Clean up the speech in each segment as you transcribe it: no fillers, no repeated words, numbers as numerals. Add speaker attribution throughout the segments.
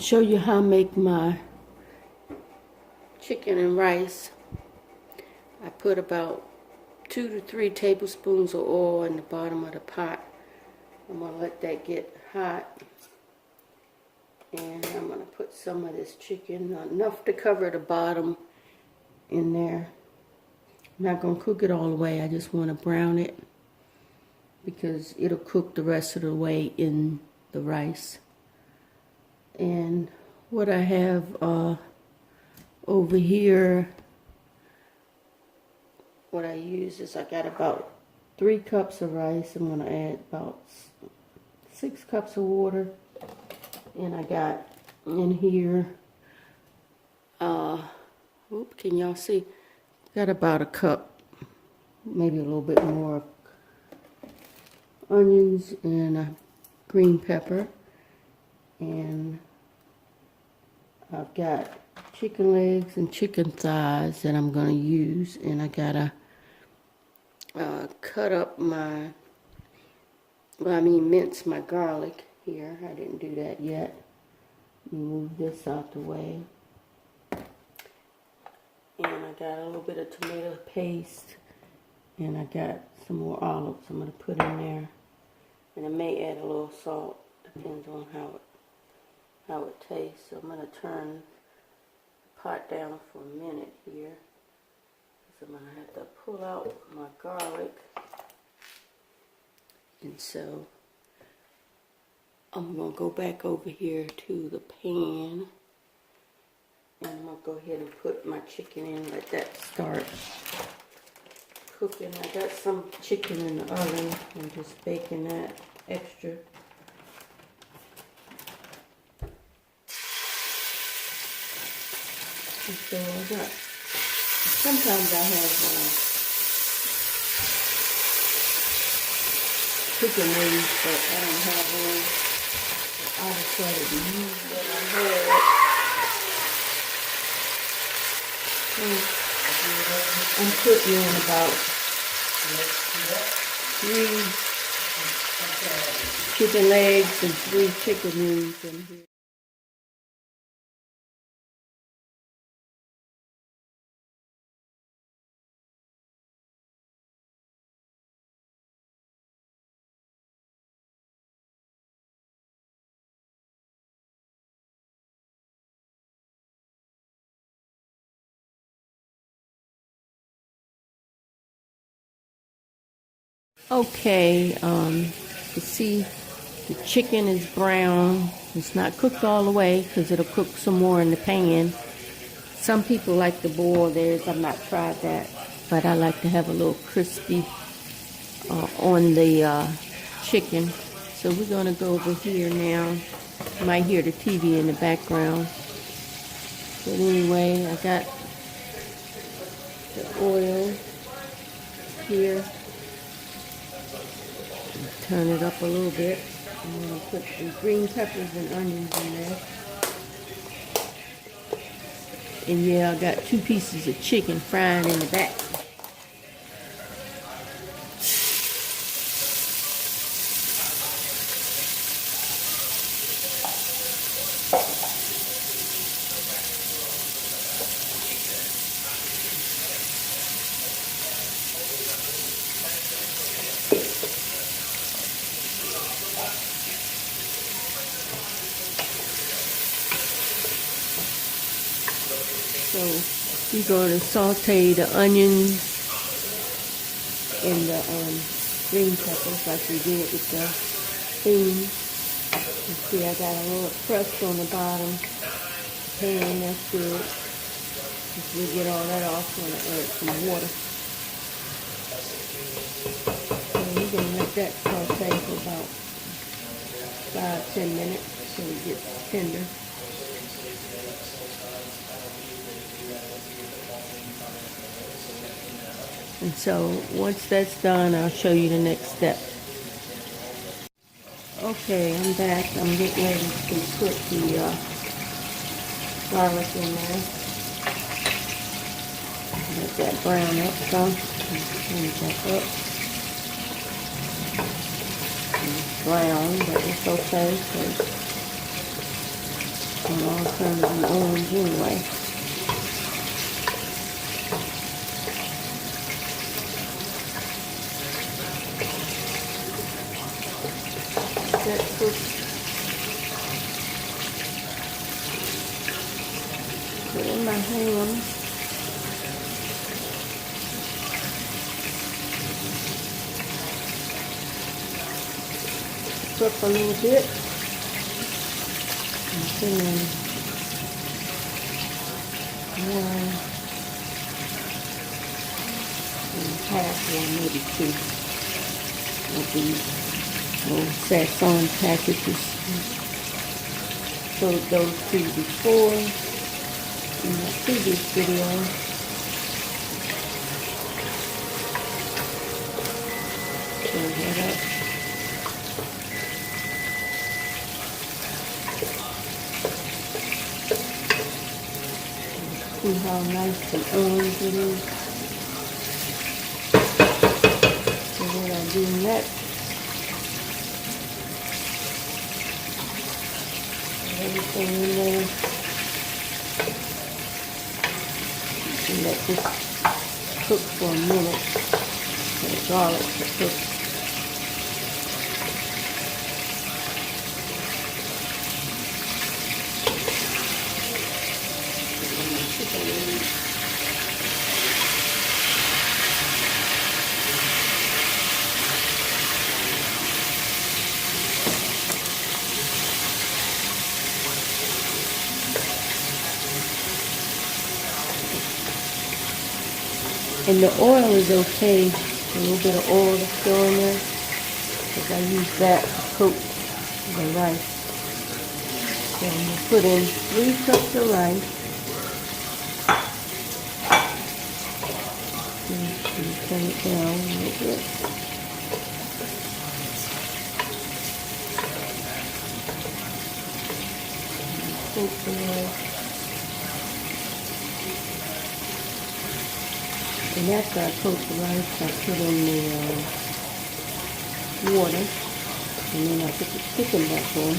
Speaker 1: show you how I make my chicken and rice. I put about 2 to 3 tablespoons of oil in the bottom of the pot. I'm going to let that get hot. And I'm going to put some of this chicken, enough to cover the bottom, in there. I'm not going to cook it all the way. I just want to brown it because it'll cook the rest of the way in the rice. And what I have over here, what I use is I got about 3 cups of rice. I'm going to add about 6 cups of water. And I got in here, can y'all see? Got about a cup, maybe a little bit more, onions and a green pepper. And I've got chicken legs and chicken thighs that I'm going to use. And I got to cut up mince my garlic here. I didn't do that yet. Let me move this out the way. And I got a little bit of tomato paste. And I got some more olives I'm going to put in there. And I may add a little salt. Depends on how it tastes. So I'm going to turn the pot down for a minute here. So I'm going to have to pull out my garlic. And so I'm going to go back over here to the pan. And I'm going to go ahead and put my chicken in, let that start cooking. I got some chicken in the oven. I'm just baking that extra. And so I got, sometimes I have chicken wings, but I don't have one. I decided to use what I had. I'm putting in about 3 chicken legs and 3 chicken wings in here. Okay, you see the chicken is brown. It's not cooked all the way because it'll cook some more in the pan. Some people like to boil theirs. I've not tried that, but I like to have a little crispy on the chicken. So we're going to go over here now. You might hear the TV in the background. But anyway, I got the oil here. Turn it up a little bit. I'm going to put some green peppers and onions in there. And yeah, I got 2 pieces of chicken frying in the back. So we're going to saute the onions and the green peppers like we did with the beans. You see I got a little crust on the bottom pan, that's good. If we get all that off, we're going to add some water. So we're going to let that saute for about 5-10 minutes so it gets tender. And so once that's done, I'll show you the next step. Okay, I'm back. I'm getting ready to put the garlic in there. Let that brown up some. Turn that up. It's brown, but it's okay. So And all trying to be orange anyway. That cook. Put in my ham. Cook a little bit. And then one and half, or maybe two of these little sasson packages. Showed those two before in my previous video. Stir that up. See how nice and orange it is. So what I'll do next, put everything in there. And let this cook for a minute. For the garlic to cook. And the oil is okay, a little bit of oil to throw in there, because I use that to coat the rice. So I'm going to put in 3 cups of rice. And turn it down a little bit. Coat the rice. And after I coat the rice, I put in the water, and then I put the chicken back on.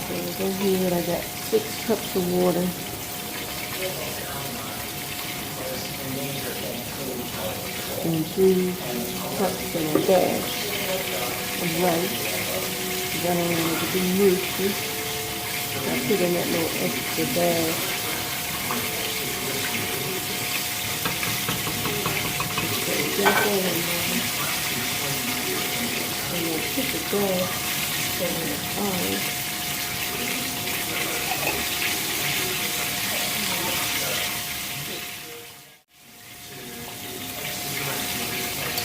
Speaker 1: So over here, I got 6 cups of water. And 3 cups and a dash of rice. Because I don't want it to be mushy. I put in that little extra bag. Just in there. And then put the gas on.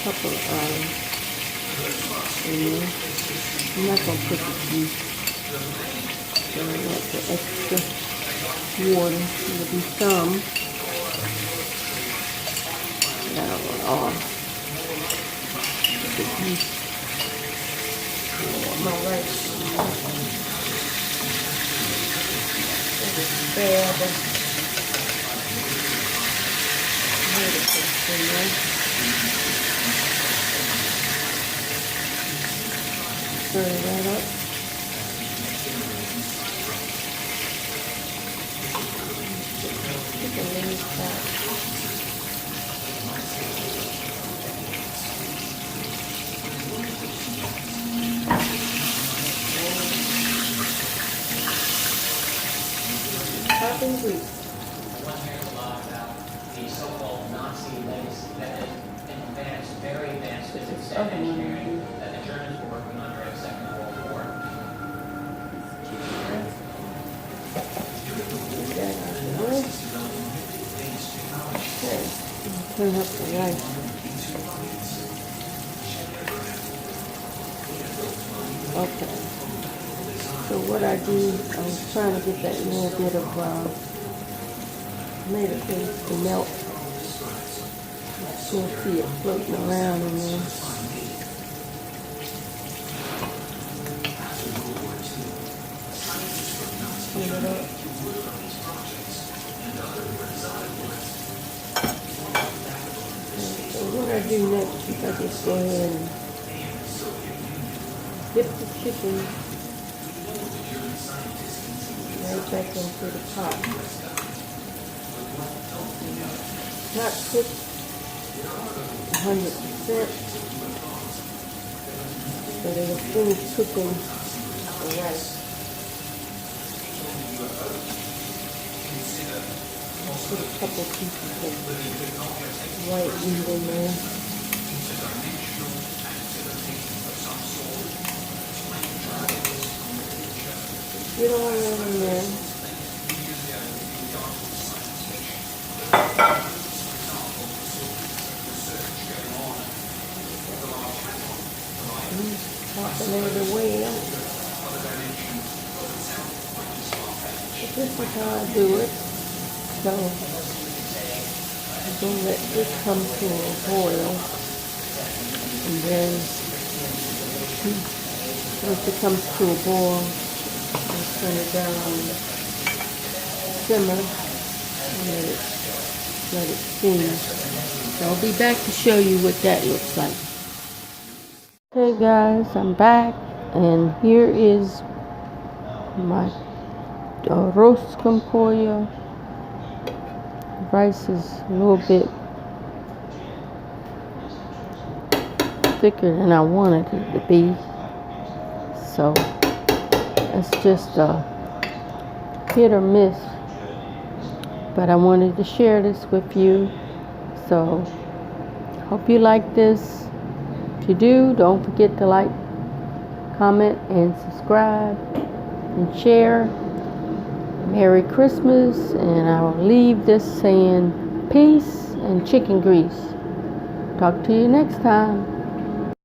Speaker 1: Couple of olives in there. I'm not going to put the juice. So I want the extra water. It'll be some. I don't want all. The juice. My rice. It's bad. Stir that up. Popping grease.
Speaker 2: One hears a lot about the so-called Nazi legacy that advanced, very advanced physics and engineering that the Germans were working on during the Second World War.
Speaker 1: Okay, turn up the rice. Okay. So what I do, I was trying to get that little bit of tomato paste to melt. You'll see it floating around in there. Pull it up. So what I do next is I just go ahead and dip the chicken right back into the pot. Not cooked 100%, but it'll finish cooking the rice. Put a couple pieces of white meat in there. Get all that in there. Popping every out. But this is how I do it. So I'm going to let this come to a boil, and then once it comes to a boil, I'll turn it down on the simmer and let it steam. So I'll be back to show you what that looks like. Okay guys, I'm back, and here is my arrozconpollo. Rice is a little bit thicker than I wanted it to be, so it's just a hit or miss, but I wanted to share this with you. So hope you like this. If you do, don't forget to like, comment, and subscribe and share. Merry Christmas, and I will leave this saying peace and chicken grease. Talk to you next time.